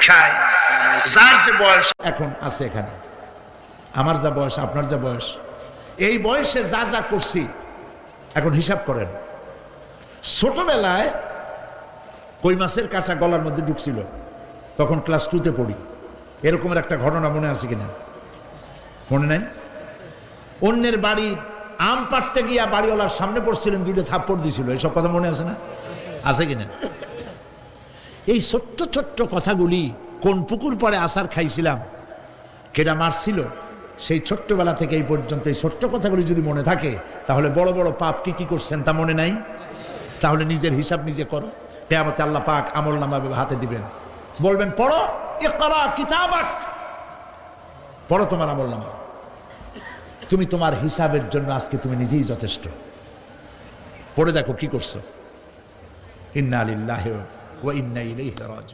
পরীক্ষায় যার যে বয়স এখন আছে এখানে, আমার যা বয়স আপনার যা বয়স, এই বয়সে যা যা করছি এখন হিসাব করেন। ছোটবেলায় কই মাছের কাঁটা গলার মধ্যে ঢুকছিল, তখন ক্লাস 2তে পড়ি। এরকমের একটা ঘটনা মনে আছে কিনা? মনে নাই? অন্যের বাড়ির আম পাড়তে গিয়া বাড়িওয়ালার সামনে পড়ছিলেন, 2টা থাপ্পড় দিছিল, এইসব কথা মনে আছে না? আছে কিনা? এই ছোট্ট ছোট্ট কথাগুলি, কোন পুকুর পরে আসার খাইছিলাম, কেডা মারছিল, সেই ছোট্টবেলা থেকে এই পর্যন্ত এই ছোট্ট কথাগুলি যদি মনে থাকে, তাহলে বড় বড় পাপ কি কি করছেন তা মনে নাই? তাহলে নিজের হিসাব নিজে করো। কিয়ামতে আল্লাহ পাক আমলনামা হাতে দিবেন, বলবেন পড়ো, ইকরা কিতাবাক, পড়ো তোমার আমলনামা। তুমি তোমার হিসাবের জন্য আজকে তুমি নিজেই যথেষ্ট। পড়ে দেখো কি করছো। ইন্না লিল্লাহি ওয়া ইন্না ইলাইহি রাজিউন।